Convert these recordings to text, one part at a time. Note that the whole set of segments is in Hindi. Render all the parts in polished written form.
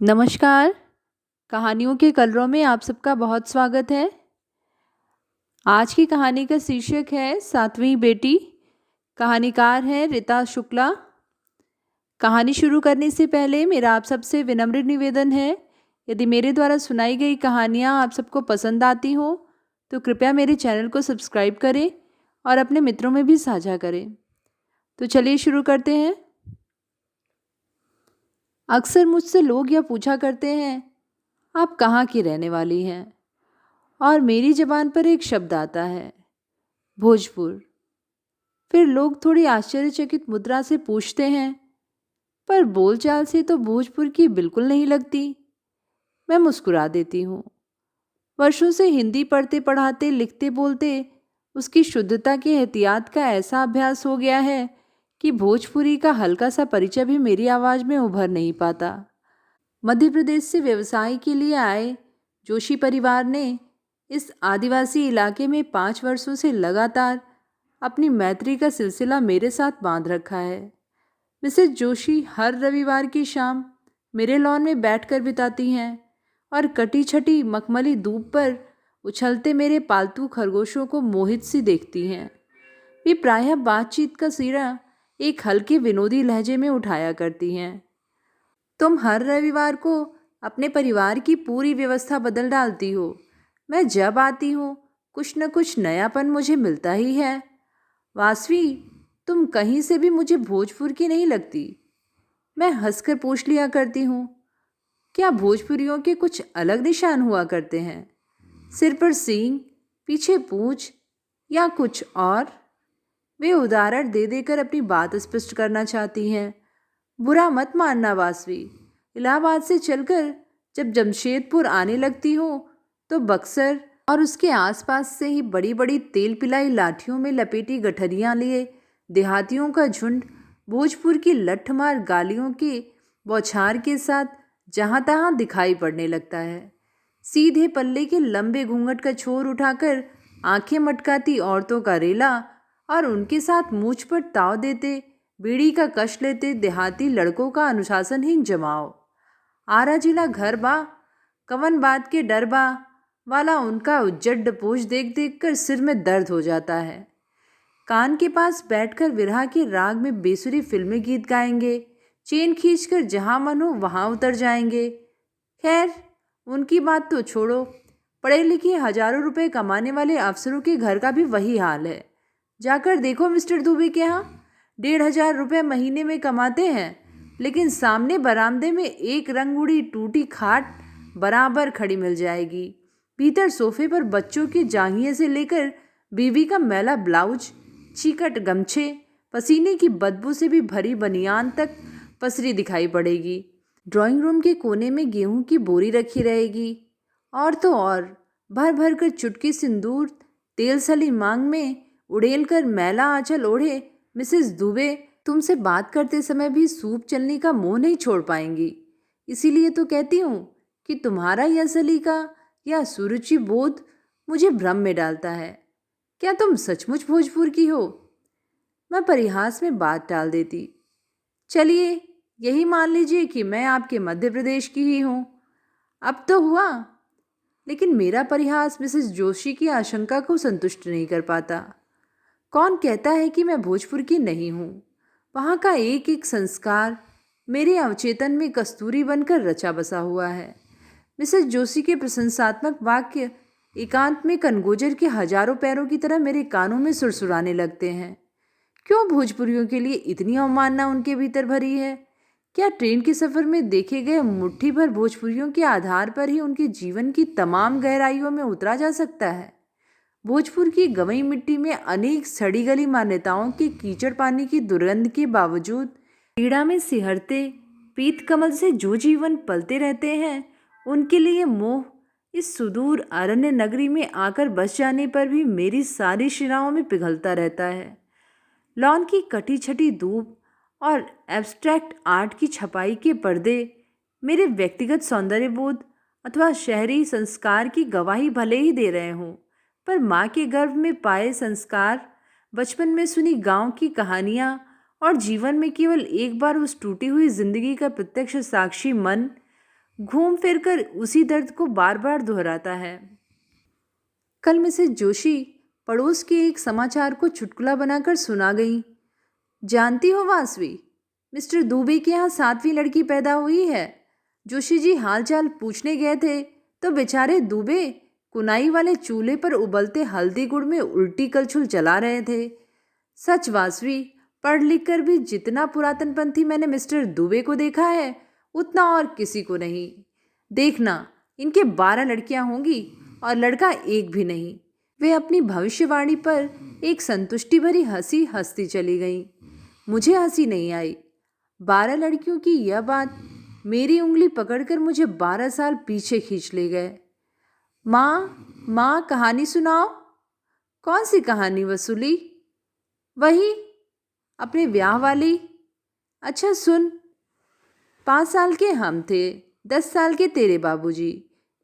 नमस्कार। कहानियों के कलरों में आप सबका बहुत स्वागत है। आज की कहानी का शीर्षक है सातवीं बेटी। कहानीकार हैं रीता शुक्ला। कहानी शुरू करने से पहले मेरा आप सबसे विनम्र निवेदन है, यदि मेरे द्वारा सुनाई गई कहानियाँ आप सबको पसंद आती हों तो कृपया मेरे चैनल को सब्सक्राइब करें और अपने मित्रों में भी साझा करें। तो चलिए शुरू करते हैं। अक्सर मुझसे लोग यह पूछा करते हैं, आप कहाँ की रहने वाली हैं? और मेरी ज़बान पर एक शब्द आता है, भोजपुर। फिर लोग थोड़ी आश्चर्यचकित मुद्रा से पूछते हैं, पर बोलचाल से तो भोजपुर की बिल्कुल नहीं लगती। मैं मुस्कुरा देती हूँ। वर्षों से हिंदी पढ़ते पढ़ाते लिखते बोलते उसकी शुद्धता के एहतियात का ऐसा अभ्यास हो गया है कि भोजपुरी का हल्का सा परिचय भी मेरी आवाज़ में उभर नहीं पाता। मध्य प्रदेश से व्यवसाय के लिए आए जोशी परिवार ने इस आदिवासी इलाके में 5 वर्षों से लगातार अपनी मैत्री का सिलसिला मेरे साथ बांध रखा है। मिसेस जोशी हर रविवार की शाम मेरे लॉन में बैठकर बिताती हैं और कटी छटी मखमली धूप पर उछलते मेरे पालतू खरगोशों को मोहित सी देखती हैं। वे प्रायः बातचीत का सिरा एक हल्के विनोदी लहजे में उठाया करती हैं। तुम हर रविवार को अपने परिवार की पूरी व्यवस्था बदल डालती हो। मैं जब आती हूँ कुछ न कुछ नयापन मुझे मिलता ही है। वासवी, तुम कहीं से भी मुझे भोजपुर की नहीं लगती। मैं हंसकर पूछ लिया करती हूँ, क्या भोजपुरियों के कुछ अलग निशान हुआ करते हैं? सिर पर सींग, पीछे पूंछ या कुछ और? वे उदाहरण दे देकर अपनी बात स्पष्ट करना चाहती हैं। बुरा मत मानना वासवी, इलाहाबाद से चलकर जब जमशेदपुर आने लगती हो तो बक्सर और उसके आसपास से ही बड़ी बड़ी तेल पिलाई लाठियों में लपेटी गठरियाँ लिए देहातियों का झुंड भोजपुर की लठमार गालियों के बौछार के साथ जहाँ तहाँ दिखाई पड़ने लगता है। सीधे पल्ले के लंबे घूंघट का छोर उठाकर आंखें मटकाती औरतों का रेला और उनके साथ मूछ पर ताव देते बीड़ी का कश लेते देहाती लड़कों का अनुशासनहीन जमाओ। आरा जिला घर बा कवन बात के डर बा वाला उनका उज्जड पोष देख देख कर सिर में दर्द हो जाता है। कान के पास बैठकर विरह के राग में बेसुरी फिल्मी गीत गाएंगे, चेन खींचकर जहाँ मन हो वहाँ उतर जाएंगे। खैर, उनकी बात तो छोड़ो, पढ़े लिखे हजारों रुपए कमाने वाले अफसरों के घर का भी वही हाल है। जाकर देखो मिस्टर दुबे के यहाँ 1,500 रुपये महीने में कमाते हैं, लेकिन सामने बरामदे में एक रंग उड़ी टूटी खाट बराबर खड़ी मिल जाएगी। भीतर सोफे पर बच्चों के जांघिए से लेकर बीवी का मैला ब्लाउज, चीकट गमछे, पसीने की बदबू से भी भरी बनियान तक पसरी दिखाई पड़ेगी। ड्राइंग रूम के कोने में गेहूं की बोरी रखी रहेगी। और तो और भर भर कर चुटकी सिंदूर तेल सली मांग में उड़ेल कर मैला आंचल ओढ़े मिसेस दुबे तुमसे बात करते समय भी सूप चलने का मोह नहीं छोड़ पाएंगी। इसीलिए तो कहती हूँ कि तुम्हारा यह सलीका या सुरुचि बोध मुझे भ्रम में डालता है। क्या तुम सचमुच भोजपुर की हो? मैं परिहास में बात टाल देती। चलिए, यही मान लीजिए कि मैं आपके मध्य प्रदेश की ही हूँ। अब तो हुआ। लेकिन मेरा परिहास मिसेस जोशी की आशंका को संतुष्ट नहीं कर पाता। कौन कहता है कि मैं भोजपुर की नहीं हूँ? वहाँ का एक एक संस्कार मेरे अवचेतन में कस्तूरी बनकर रचा बसा हुआ है। मिसेस जोशी के प्रशंसात्मक वाक्य एकांत में कनगोजर के हजारों पैरों की तरह मेरे कानों में सुरसुराने लगते हैं। क्यों भोजपुरियों के लिए इतनी अवमानना उनके भीतर भरी है? क्या ट्रेन के सफ़र में देखे गए मुट्ठी भर भोजपुरियों के आधार पर ही उनके जीवन की तमाम गहराइयों में उतरा जा सकता है? भोजपुर की गंवई मिट्टी में अनेक सड़ी गली मान्यताओं के कीचड़ पानी की दुर्गंध के बावजूद पीड़ा में सिहरते पीत कमल से जो जीवन पलते रहते हैं, उनके लिए मोह इस सुदूर अरण्य नगरी में आकर बस जाने पर भी मेरी सारी शिराओं में पिघलता रहता है। लॉन की कटी छटी धूप और एब्स्ट्रैक्ट आर्ट की छपाई के पर्दे मेरे व्यक्तिगत सौंदर्यबोध अथवा शहरी संस्कार की गवाही भले ही दे रहे हों, पर माँ के गर्भ में पाए संस्कार, बचपन में सुनी गांव की कहानियाँ और जीवन में केवल एक बार उस टूटी हुई जिंदगी का प्रत्यक्ष साक्षी मन घूम फिर कर उसी दर्द को बार बार दोहराता है। कल मिसेस जोशी पड़ोस के एक समाचार को चुटकुला बनाकर सुना गई। जानती हो वासवी, मिस्टर दुबे के यहाँ 7वीं लड़की पैदा हुई है। जोशी जी हालचाल पूछने गए थे तो बेचारे दुबे कुनाई वाले चूल्हे पर उबलते हल्दी गुड़ में उल्टी कलछुल चला रहे थे। सच वासवी, पढ़ लिख कर भी जितना पुरातनपंथी मैंने मिस्टर दुबे को देखा है उतना और किसी को नहीं। देखना, इनके 12 लड़कियां होंगी और लड़का एक भी नहीं। वे अपनी भविष्यवाणी पर एक संतुष्टि भरी हंसी हंसती चली गईं। मुझे हंसी नहीं आई। 12 लड़कियों की यह बात मेरी उंगली पकड़कर मुझे 12 साल पीछे खींच ले गए। माँ कहानी सुनाओ। कौन सी कहानी वसूली? वही, अपने ब्याह वाली। अच्छा सुन। 5 साल के हम थे, 10 साल के तेरे बाबूजी,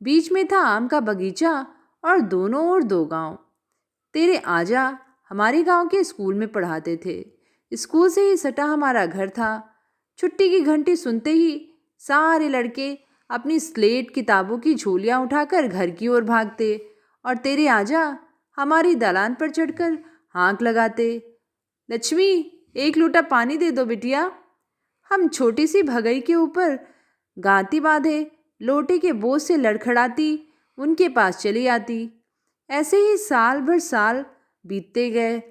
बीच में था आम का बगीचा और दोनों ओर 2 गांव। तेरे आजा हमारे गांव के स्कूल में पढ़ाते थे। स्कूल से ही सटा हमारा घर था। छुट्टी की घंटी सुनते ही सारे लड़के अपनी स्लेट किताबों की झोलियां उठाकर घर की ओर भागते और तेरे आजा हमारी दालान पर चढ़कर हाँक लगाते, लक्ष्मी, एक लोटा पानी दे दो बिटिया। हम छोटी सी भगई के ऊपर गांती बांधे लोटे के बोझ से लड़खड़ाती उनके पास चली आती। ऐसे ही साल भर साल बीतते गए।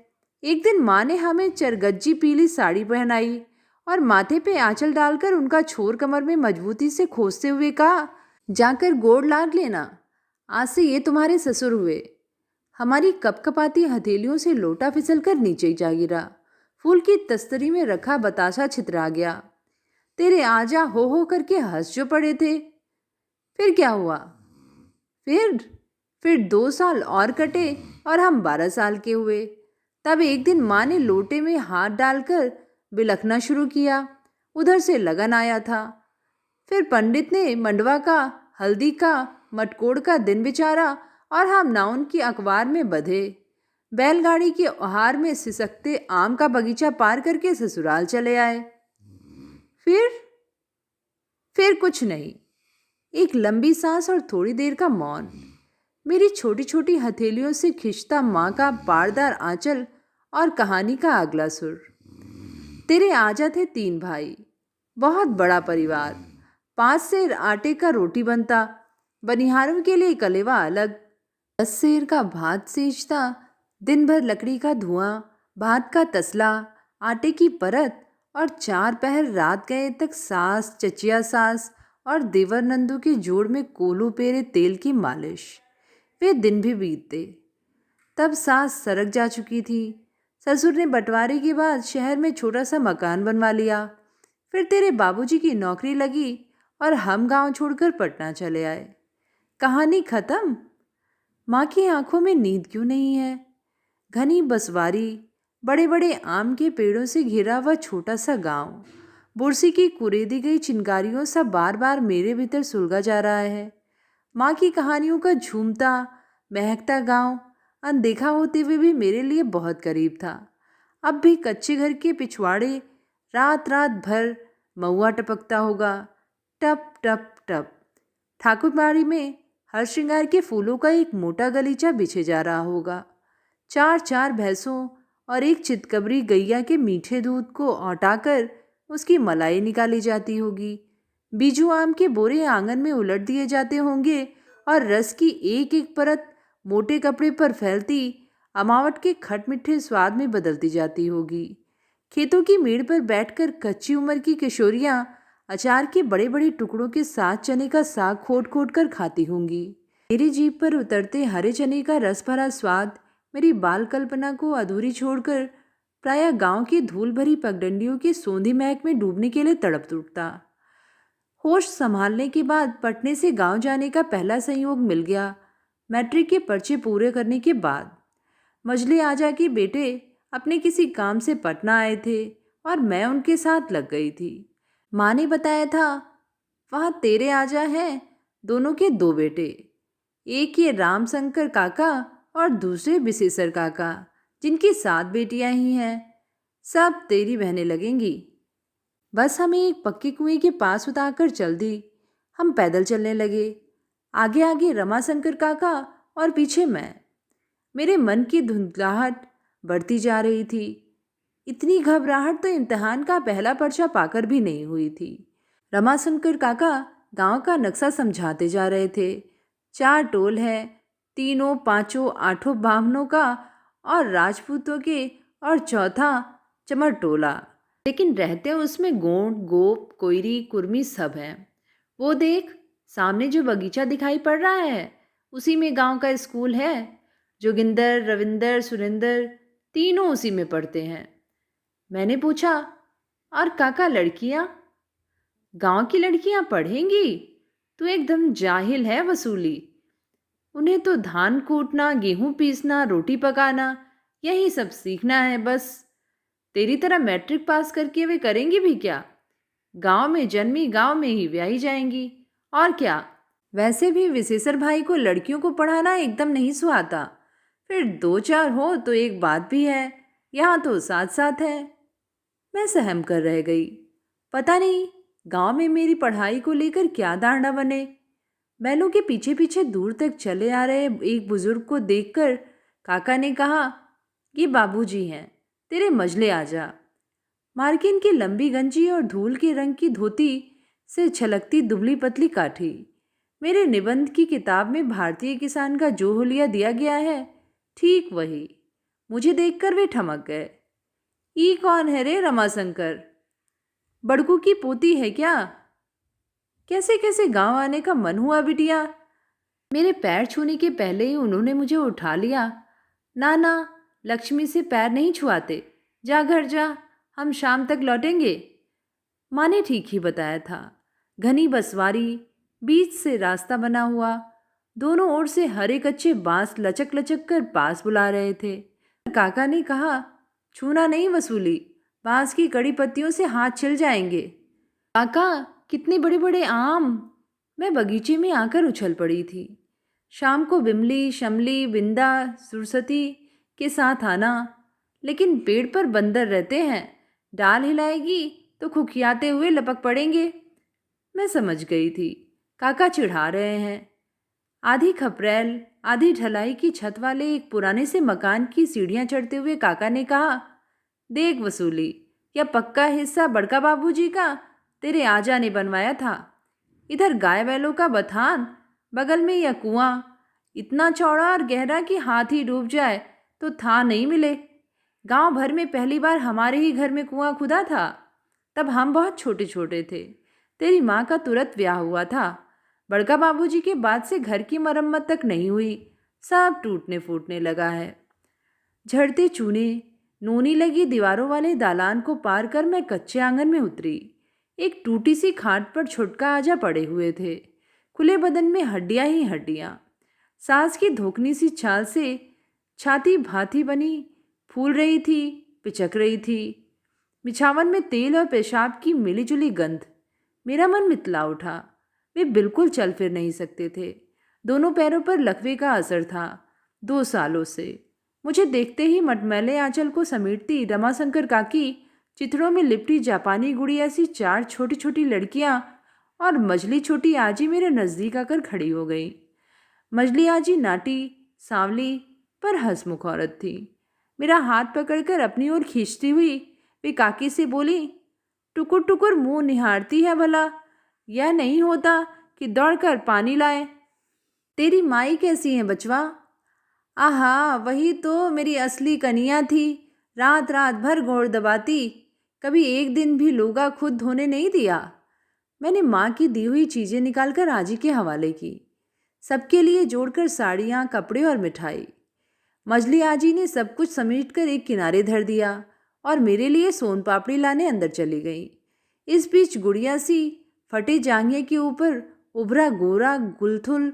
एक दिन माँ ने हमें चरगज्जी पीली साड़ी पहनाई और माथे पे आंचल डालकर उनका छोर कमर में मजबूती से खोसते हुए कहा, जाकर गोड़ लाग लेना, आज से ये तुम्हारे ससुर हुए। हमारी कपकपाती हथेलियों से लोटा फिसलकर नीचे जा गिरा। फूल की तस्तरी में रखा बताशा छितरा गया। तेरे आजा हो करके हंस जो पड़े थे। फिर क्या हुआ? फिर 2 साल और कटे और हम 12 साल के हुए। तब एक दिन माँ ने लोटे में हाथ डालकर बिलखना शुरू किया। उधर से लगन आया था। फिर पंडित ने मंडवा का, हल्दी का, मटकोड़ का दिन विचारा और हम नाउन की अखबार में बंधे। बैलगाड़ी की ओहार में सिसकते आम का बगीचा पार करके ससुराल चले आए। फिर कुछ नहीं। एक लंबी सांस और थोड़ी देर का मौन। मेरी छोटी छोटी हथेलियों से खिंचता माँ का पारदार आंचल और कहानी का अगला सुर। तेरे आजा थे 3 भाई, बहुत बड़ा परिवार। 5 सेर आटे का रोटी बनता, बनिहारों के लिए कलेवा अलग। 10 सेर का भात सेजता, दिन भर लकड़ी का धुआं, भात का तसला, आटे की परत और 4 पहर रात गए तक सास, चचिया सास और देवर नंदू के जोड़ में कोलू पेरे तेल की मालिश। वे दिन भी बीतते। तब सास सरक जा चुकी थी। ससुर ने बंटवारे के बाद शहर में छोटा सा मकान बनवा लिया। फिर तेरे बाबूजी की नौकरी लगी और हम गांव छोड़कर पटना चले आए। कहानी खत्म। माँ की आंखों में नींद क्यों नहीं है? घनी बसवारी, बड़े बड़े आम के पेड़ों से घिरा हुआ छोटा सा गांव, बुरसी की कुरेदी गई चिनगारियों सा बार बार मेरे भीतर सुलगा जा रहा है। माँ की कहानियों का झूमता महकता गांव अनदेखा होते हुए भी मेरे लिए बहुत करीब था। अब भी कच्चे घर के पिछवाड़े रात रात भर महुआ टपकता होगा, टप टप टप। ठाकुरबाड़ी में हर श्रृंगार के फूलों का एक मोटा गलीचा बिछे जा रहा होगा। 4 भैंसों और एक चितकबरी गैया के मीठे दूध को औटाकर उसकी मलाई निकाली जाती होगी। बीजू आम के बोरे आंगन में उलट दिए जाते होंगे और रस की एक एक परत मोटे कपड़े पर फैलती अमावट के खटमिठे स्वाद में बदलती जाती होगी। खेतों की मेड़ पर बैठकर कच्ची उम्र की किशोरियां अचार के बड़े बड़े टुकड़ों के साथ चने का साग खोट खोट कर खाती होंगी। मेरी जीभ पर उतरते हरे चने का रस भरा स्वाद मेरी बाल कल्पना को अधूरी छोड़कर प्रायः गांव की धूल भरी पगडंडियों की सोंधी महक में डूबने के लिए तड़प उठता। होश संभालने के बाद पटने से गांव जाने का पहला संयोग मिल गया। मैट्रिक के पर्चे पूरे करने के बाद मजले आजा के बेटे अपने किसी काम से पटना आए थे और मैं उनके साथ लग गई थी। माँ ने बताया था वहाँ तेरे आजा हैं, दोनों के 2 बेटे, एक ये रामशंकर काका और दूसरे बिसेसर काका, जिनकी 7 बेटियां ही हैं। सब तेरी बहनें लगेंगी। बस हमें एक पक्के कुएं के पास उतारकर चल दी। हम पैदल चलने लगे। आगे आगे रमाशंकर काका और पीछे मैं। मेरे मन की धुंधलाहट बढ़ती जा रही थी। इतनी घबराहट तो इम्तिहान का पहला पर्चा पाकर भी नहीं हुई थी। रमाशंकर काका गांव का नक्शा समझाते जा रहे थे। 4 टोल है, तीनों पांचों आठों ब्राह्मणों का और राजपूतों के, और चौथा चमर टोला। लेकिन रहते उसमें गोंड, गोप, कोयरी, कुर्मी सब हैं। वो देख, सामने जो बगीचा दिखाई पड़ रहा है उसी में गांव का स्कूल है। जोगिंदर, रविंदर, सुरेंदर तीनों उसी में पढ़ते हैं। मैंने पूछा, और काका लड़कियां? गांव की लड़कियां पढ़ेंगी? तू एकदम जाहिल है वसूली। उन्हें तो धान कूटना, गेहूं पीसना, रोटी पकाना यही सब सीखना है बस। तेरी तरह मैट्रिक पास करके वे करेंगी भी क्या? गांव में जन्मी गांव में ही ब्याही जाएंगी, और क्या। वैसे भी विशेषर भाई को लड़कियों को पढ़ाना एकदम नहीं सुहाता। फिर 2-4 हो तो एक बात भी है, यहाँ तो साथ साथ है। मैं सहम कर रह गई। पता नहीं गांव में मेरी पढ़ाई को लेकर क्या धारणा बने। बैलों के पीछे पीछे दूर तक चले आ रहे एक बुजुर्ग को देखकर काका ने कहा, ये बाबूजी हैं, तेरे मजले आजा। मार्किन की लंबी गंजी और धूल के रंग की धोती से छलकती दुबली पतली काठी। मेरे निबंध की किताब में भारतीय किसान का जो हुलिया दिया गया है, ठीक वही। मुझे देखकर वे ठमक गए। ई कौन है रे रमाशंकर? बड़कू की पोती है क्या? कैसे कैसे गांव आने का मन हुआ बिटिया? मेरे पैर छूने के पहले ही उन्होंने मुझे उठा लिया। ना ना, लक्ष्मी से पैर नहीं छुआते, जा घर जा, हम शाम तक लौटेंगे। माँ ने ठीक ही बताया था। घनी बसवारी, बीच से रास्ता बना हुआ, दोनों ओर से हरे कच्चे बांस लचक लचक कर पास बुला रहे थे। काका ने कहा, छूना नहीं वसूली, बांस की कड़ी पत्तियों से हाथ छिल जाएंगे। काका, कितने बड़े बड़े आम! मैं बगीचे में आकर उछल पड़ी थी। शाम को बिमली, शमली, बिंदा, सुरसती के साथ आना, लेकिन पेड़ पर बंदर रहते हैं, डाल हिलाएगी तो खुखियाते हुए लपक पड़ेंगे। मैं समझ गई थी, काका चिढ़ा रहे हैं। आधी खपरेल आधी ढलाई की छत वाले एक पुराने से मकान की सीढ़ियां चढ़ते हुए काका ने कहा, देख वसूली, यह पक्का हिस्सा बड़का बाबूजी का तेरे आजा ने बनवाया था। इधर गाय बैलों का बथान, बगल में यह कुआं, इतना चौड़ा और गहरा कि हाथ ही डूब जाए तो था नहीं मिले। गांव भर में पहली बार हमारे ही घर में कुआं खुदा था। तब हम बहुत छोटे छोटे थे। तेरी माँ का तुरंत ब्याह हुआ था। बड़का बाबूजी के बाद से घर की मरम्मत तक नहीं हुई, सब टूटने फूटने लगा है। झड़ते चूने, नोनी लगी दीवारों वाले दालान को पार कर मैं कच्चे आंगन में उतरी। एक टूटी सी खाट पर छुटका आजा पड़े हुए थे, खुले बदन में हड्डियां ही हड्डियां। सांस की धोखनी सी छाल से छाती भाती बनी फूल रही थी, पिचक रही थी। बिछावन में तेल और पेशाब की मिलीजुली गंध। मेरा मन मितला उठा। वे बिल्कुल चल फिर नहीं सकते थे। दोनों पैरों पर लकवे का असर था 2 सालों से। मुझे देखते ही मटमैले आंचल को समेटती रमाशंकर काकी, चिथड़ों में लिपटी जापानी गुड़िया सी 4 छोटी छोटी लड़कियां और मजली छोटी आजी मेरे नज़दीक आकर खड़ी हो गई। मजली आजी नाटी, सांवली पर हंसमुख औरत थी। मेरा हाथ पकड़कर अपनी ओर खींचती हुई वे काकी से बोली, टुकुर टुकुर मुंह निहारती है भला, यह नहीं होता कि दौड़कर पानी लाए। तेरी माई कैसी है बचवा? आहा, वही तो मेरी असली कनिया थी। रात रात भर घोड़ दबाती, कभी एक दिन भी लुगा खुद धोने नहीं दिया। मैंने माँ की दी हुई चीज़ें निकालकर आजी के हवाले की। सबके लिए जोड़कर साड़ियाँ, कपड़े और मिठाई। मजली आजी ने सब कुछ समेटकर एक किनारे धर दिया और मेरे लिए सोन पापड़ी लाने अंदर चली गई। इस बीच गुड़िया सी फटे जांघे के ऊपर उभरा गोरा गुलथुल